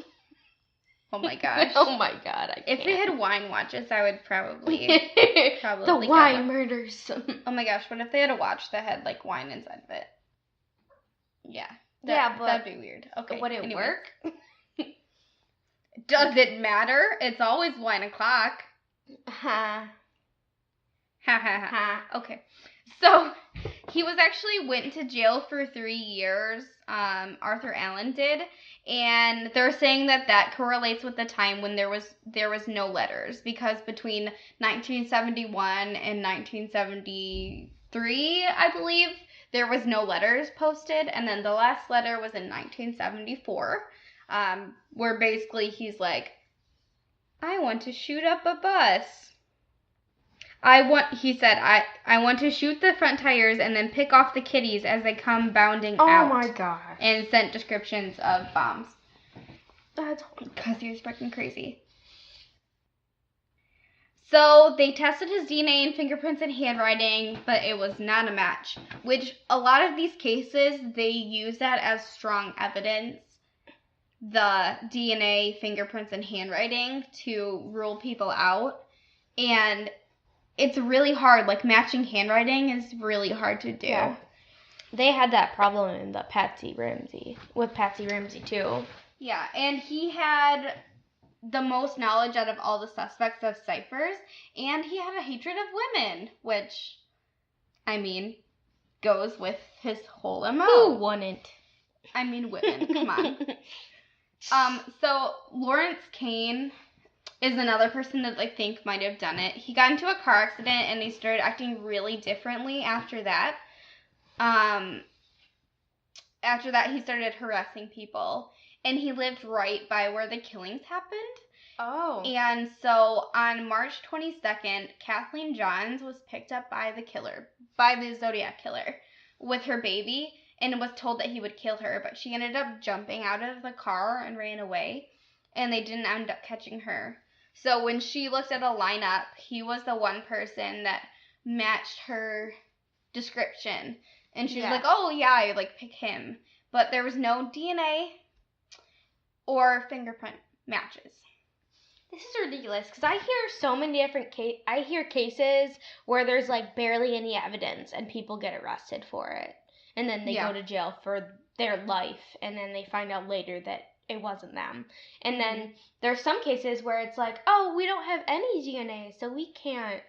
Oh my gosh. Oh my god, I can't. If they had wine watches, I would probably the wine murders. Oh my gosh, what if they had a watch that had like wine inside of it? Yeah. But that'd be weird. Okay. Would it work? Does it matter? It's always wine o'clock. Ha. Ha ha ha. Okay. So he was actually went to jail for 3 years. Arthur Allen did, and they're saying that correlates with the time when there was no letters, because between 1971 and 1973, I believe, there was no letters posted, and then the last letter was in 1974, where basically he's like, I want to shoot up a bus. He said, I want to shoot the front tires and then pick off the kitties as they come bounding out. Oh my gosh. And sent descriptions of bombs. That's because he was freaking crazy. So they tested his DNA and fingerprints and handwriting, but it was not a match. Which a lot of these cases, they use that as strong evidence, the DNA, fingerprints, and handwriting, to rule people out. And it's really hard. Like, matching handwriting is really hard to do. Yeah. They had that problem in with Patsy Ramsey too. Yeah, and he had the most knowledge out of all the suspects of ciphers, and he had a hatred of women, which, I mean, goes with his whole MO. Who wouldn't? I mean, women, come on. So Lawrence Kane is another person that I think might have done it. He got into a car accident and he started acting really differently after that. After that, he started harassing people, and he lived right by where the killings happened. Oh. And so on March 22nd, Kathleen Johns was picked up by the Zodiac Killer, with her baby, and was told that he would kill her, but she ended up jumping out of the car and ran away, and they didn't end up catching her. So when she looked at a lineup, he was the one person that matched her description. And she was like, oh, yeah, I, pick him. But there was no DNA or fingerprint matches. This is ridiculous, because I hear so many different cases where there's, barely any evidence, and people get arrested for it. And then they go to jail for their life, and then they find out later that it wasn't them. And then there's some cases where it's like, oh, we don't have any DNA, so we can't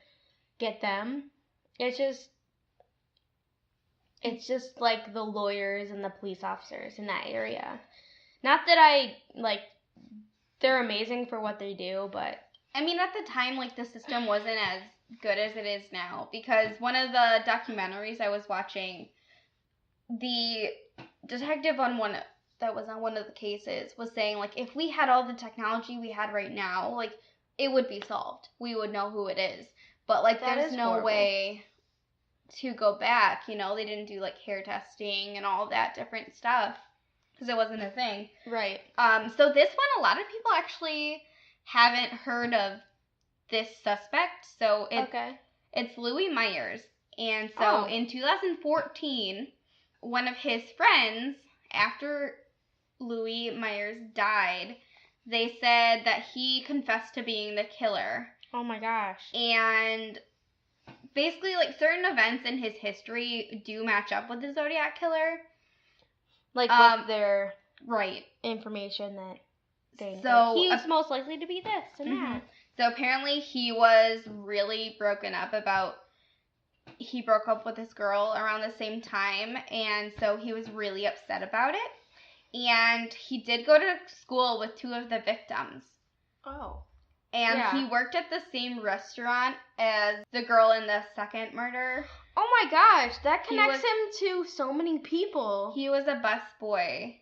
get them. It's just like the lawyers and the police officers in that area. Not that they're amazing for what they do, but I mean, at the time, the system wasn't as good as it is now, because one of the documentaries I was watching, the detective that was on one of the cases was saying, if we had all the technology we had right now, it would be solved. We would know who it is. But, there's no way to go back, they didn't do, hair testing and all that different stuff, because it wasn't a thing. Right. So this one, a lot of people actually haven't heard of this suspect. So it's Louis Myers. And so in 2014, one of his friends, after Louis Myers died, they said that he confessed to being the killer. Oh my gosh. And basically, certain events in his history do match up with the Zodiac Killer. With their information that they he's most likely to be this and that. So apparently he was really broken up about, he broke up with this girl around the same time, and so he was really upset about it. And he did go to school with two of the victims. Oh. And he worked at the same restaurant as the girl in the second murder. Oh my gosh, that connects him to so many people. He was a busboy.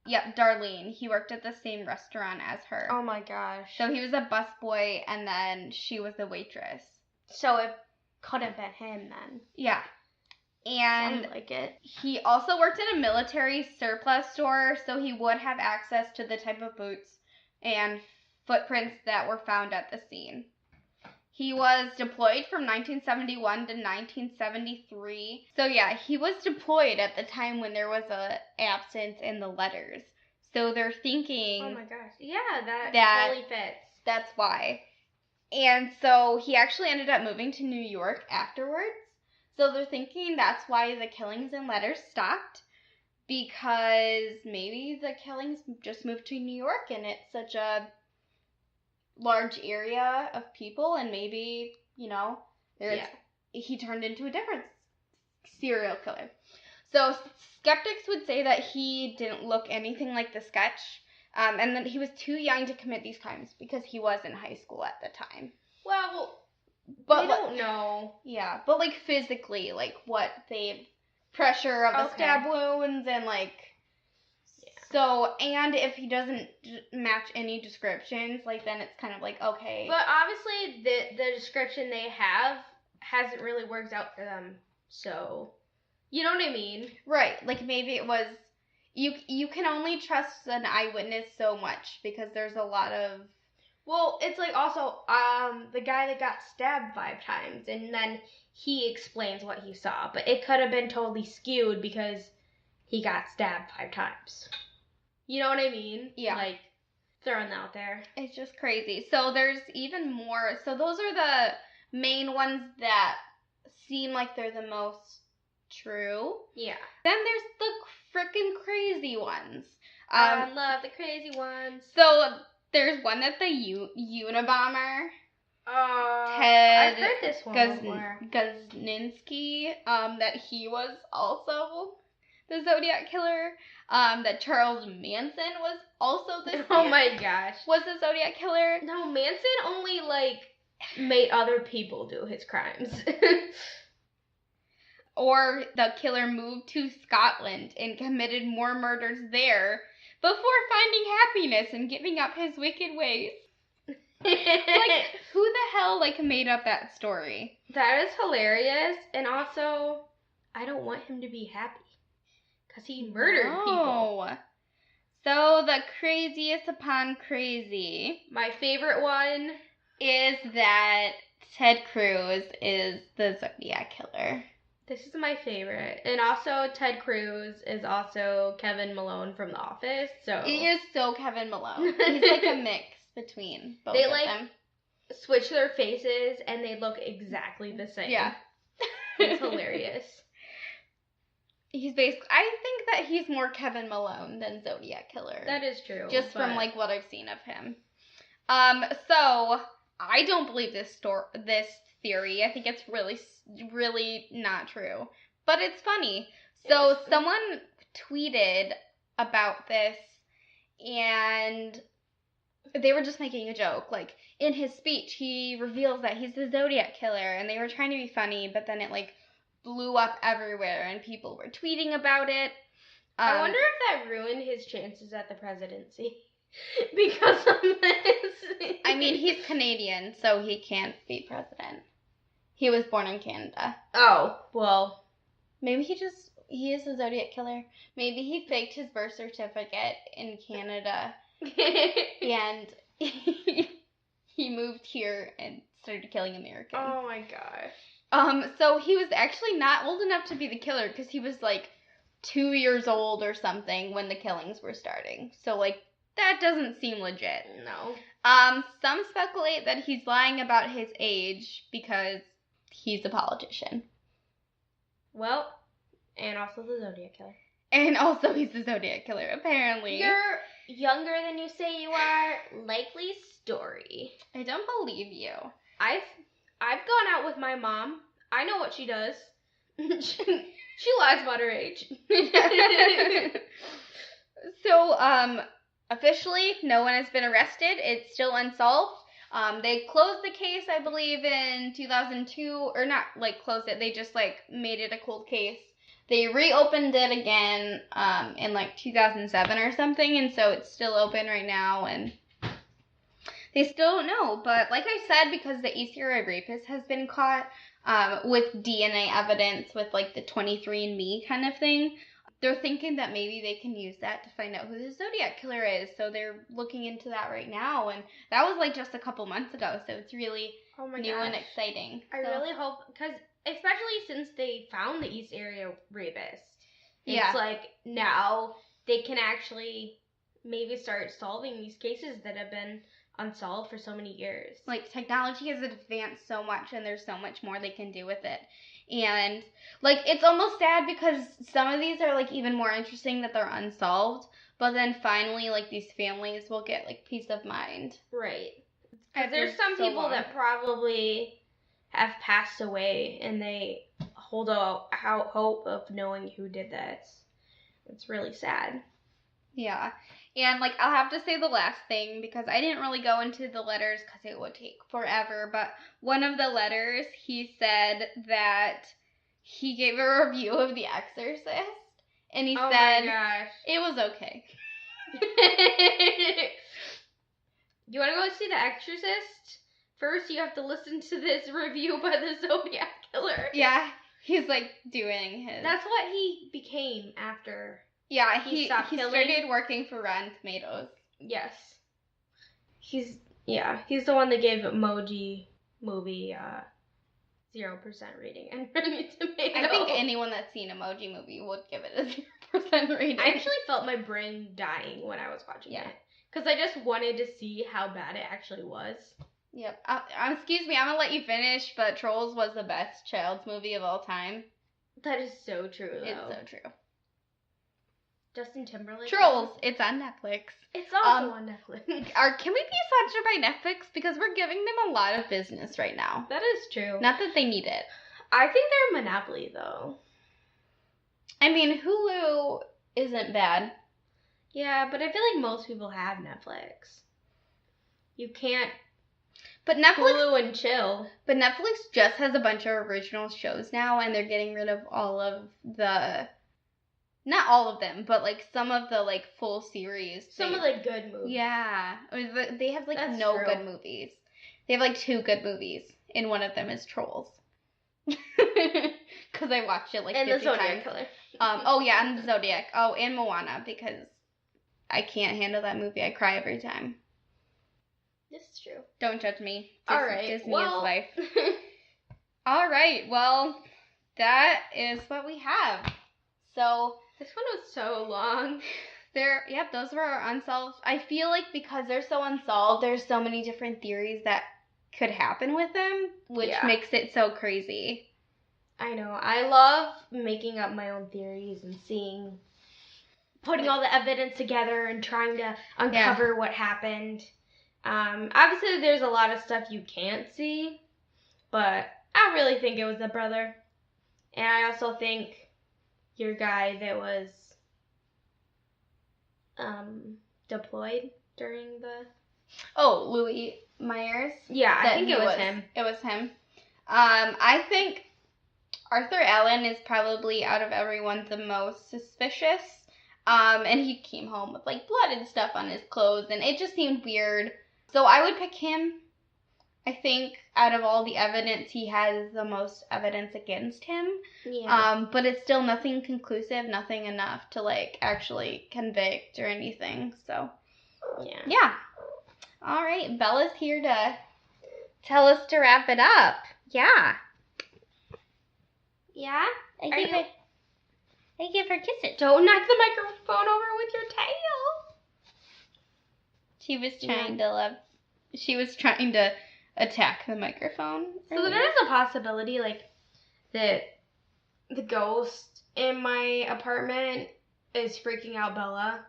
Yep, Darlene. He worked at the same restaurant as her. Oh my gosh. So he was a busboy, and then she was the waitress. So it could have been him then. Yeah. And sounds like it. He also worked in a military surplus store, so he would have access to the type of boots and footprints that were found at the scene. He was deployed from 1971 to 1973. So yeah, he was deployed at the time when there was a absence in the letters. So they're thinking, oh my gosh, yeah, that totally fits. That's why. And so he actually ended up moving to New York afterwards. So they're thinking that's why the killings and letters stopped, because maybe the killings just moved to New York and it's such a large area of people, and maybe, he turned into a different serial killer. So skeptics would say that he didn't look anything like the sketch, and that he was too young to commit these crimes because he was in high school at the time. Well, but I don't know. Yeah, but physically, what the pressure of the stab wounds and so, and if he doesn't match any descriptions, then it's kind of okay. But obviously, the description they have hasn't really worked out for them. So, you know what I mean? Right. Maybe it was, you can only trust an eyewitness so much because there's a lot of... Well, it's also, the guy that got stabbed 5 times, and then he explains what he saw. But it could have been totally skewed because he got stabbed 5 times. You know what I mean? Yeah. Throwing out there. It's just crazy. So there's even more. So those are the main ones that seem like they're the most true. Yeah. Then there's the freaking crazy ones. I love the crazy ones. So there's one that the Unabomber. I've heard this one before. Guzninski, that he was also the Zodiac Killer. That Charles Manson was also the Oh my gosh. Was the Zodiac Killer. No, Manson only made other people do his crimes. or the killer moved to Scotland and committed more murders there before finding happiness and giving up his wicked ways. Like, who the hell, like, made up that story? That is hilarious. And also, I don't want him to be happy. Because he murdered people. So, the craziest upon crazy. My favorite one is that Ted Cruz is the Zodiac Killer. This is my favorite. And also, Ted Cruz is also Kevin Malone from The Office. So he is so Kevin Malone. He's like a mix between both of them. Switch their faces and they look exactly the same. Yeah. It's hilarious. He's basically, I think that he's more Kevin Malone than Zodiac Killer. That is true. Just from like what I've seen of him. So I don't believe this theory. I think it's really, really not true. But it's funny. So someone tweeted about this and they were just making a joke. Like, in his speech, he reveals that he's the Zodiac Killer, and they were trying to be funny, but then it, like, blew up everywhere, and people were tweeting about it. I wonder if that ruined his chances at the presidency because of this. I mean, he's Canadian, so he can't be president. He was born in Canada. Oh, well. Maybe he is the Zodiac Killer. Maybe he faked his birth certificate in Canada. And he moved here and started killing Americans. Oh my gosh. So he was actually not old enough to be the killer because he was like 2 years old or something when the killings were starting. So like that doesn't seem legit. No. Some speculate that he's lying about his age because he's a politician. Well, and also the Zodiac Killer. And also he's the Zodiac Killer, apparently. You're younger than you say you are. Likely story. I don't believe you. I've gone out with my mom. I know what she does. She lies about her age. So, officially, no one has been arrested. It's still unsolved. They closed the case, I believe, in 2002, or not, like, closed it. They just, like, made it a cold case. They reopened it again in like 2007 or something, and so it's still open right now, and they still don't know. But like I said, because the East Area Rapist has been caught with DNA evidence, with like the 23andMe kind of thing, they're thinking that maybe they can use that to find out who the Zodiac Killer is. So they're looking into that right now, and that was like just a couple months ago, so it's really new and exciting. I really hope, because especially since they found the East Area Rapist. Yeah. It's like now they can actually maybe start solving these cases that have been unsolved for so many years. Like, technology has advanced so much, and there's so much more they can do with it. And, like, it's almost sad because some of these are, like, even more interesting that they're unsolved. But then finally, like, these families will get, like, peace of mind. Right. Because there's some people that probably have passed away, and they hold out hope of knowing who did this. It's really sad. Yeah. And, like, I'll have to say the last thing, because I didn't really go into the letters because it would take forever, but one of the letters, he said that he gave a review of The Exorcist, and he said my gosh. It was okay. You want to go see The Exorcist? First, you have to listen to this review by the Zodiac Killer. Yeah, he's, like, doing his... That's what he became after... Yeah, he started working for Rotten Tomatoes. Yes. He's the one that gave Emoji Movie 0% rating and Rotten Tomatoes. I think anyone that's seen Emoji Movie would give it a 0% rating. I actually felt my brain dying when I was watching it. Because I just wanted to see how bad it actually was. Yep. Excuse me, I'm going to let you finish, but Trolls was the best child's movie of all time. That is so true, though. It's so true. Justin Timberlake. Trolls. It's on Netflix. It's also on Netflix. Can we be sponsored by Netflix? Because we're giving them a lot of business right now. That is true. Not that they need it. I think they're a monopoly, though. I mean, Hulu isn't bad. Yeah, but I feel like most people have Netflix. You can't But Netflix Hulu and chill. But Netflix just has a bunch of original shows now, and they're getting rid of all of the, not all of them, but like some of the like full series. Some of the good movies. Yeah, they have like That's no true. good movies. They have like 2 good movies, and one of them is Trolls. Because I watched it like and 50 the Zodiac times. Killer. Oh yeah, and the Zodiac. Oh, and Moana, because I can't handle that movie. I cry every time. This is true. Don't judge me. All right. Disney well, is life. All right. Well, that is what we have. So this one was so long. Those were our unsolved. I feel like because they're so unsolved, there's so many different theories that could happen with them, which makes it so crazy. I know. I love making up my own theories and putting all the evidence together and trying to uncover what happened. Obviously, there's a lot of stuff you can't see, but I really think it was the brother. And I also think your guy that was deployed during the... Oh, Louis Myers? Yeah, I think it was him. It was him. I think Arthur Allen is probably, out of everyone, the most suspicious. And he came home with like blood and stuff on his clothes, and it just seemed weird. So I would pick him. I think out of all the evidence, he has the most evidence against him. Yeah. But it's still nothing conclusive, nothing enough to like actually convict or anything. So yeah. All right, Bella's here to tell us to wrap it up. Yeah. Yeah? I give her kisses. Don't knock the microphone over with your tail. She was trying to attack the microphone. So there is a possibility, like, that the ghost in my apartment is freaking out Bella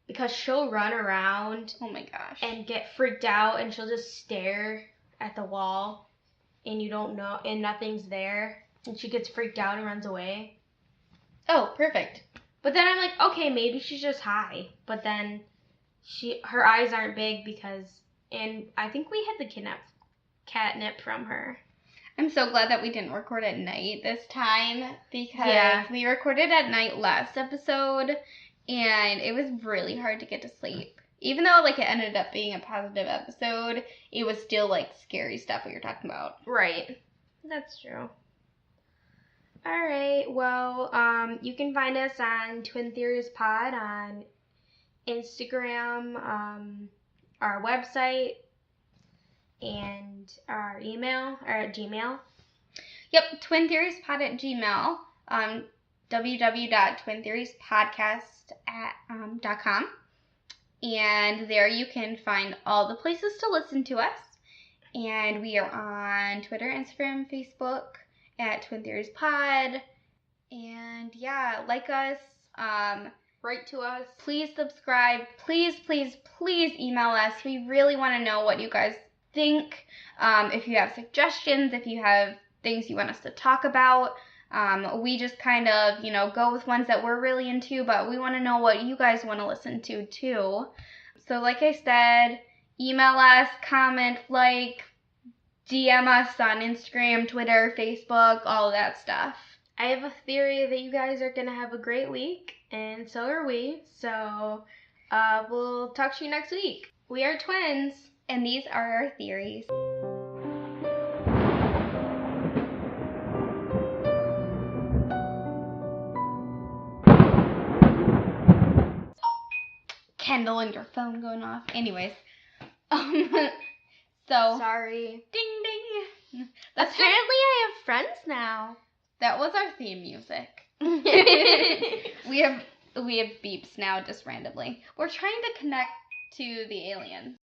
because she'll run around. Oh my gosh. And get freaked out, and she'll just stare at the wall, and you don't know, and nothing's there, and she gets freaked out and runs away. Oh, perfect. But then I'm like, okay, maybe she's just high. But then her eyes aren't big and I think we had the catnip from her. I'm so glad that we didn't record at night this time because we recorded at night last episode and it was really hard to get to sleep. Even though like it ended up being a positive episode, it was still like scary stuff we were talking about. Right. That's true. All right. Well, you can find us on Twin Theories Pod on Instagram, our website, and our email, or at Gmail. Yep, twintheoriespod@gmail. www.twintheoriespodcast.com. And there you can find all the places to listen to us. And we are on Twitter, Instagram, Facebook at Twin Theories Pod. And yeah, like us. Write to us. Please subscribe. Please, please, please email us. We really want to know what you guys think. If you have suggestions, if you have things you want us to talk about. We just kind of, go with ones that we're really into, but we want to know what you guys want to listen to too. So like I said, email us, comment, like, DM us on Instagram, Twitter, Facebook, all of that stuff. I have a theory that you guys are going to have a great week, and so are we. So we'll talk to you next week. We are twins, and these are our theories. Kendall and your phone going off. Anyways. So. Sorry. Ding ding. Apparently I have friends now. That was our theme music. We have beeps now just randomly. We're trying to connect to the aliens.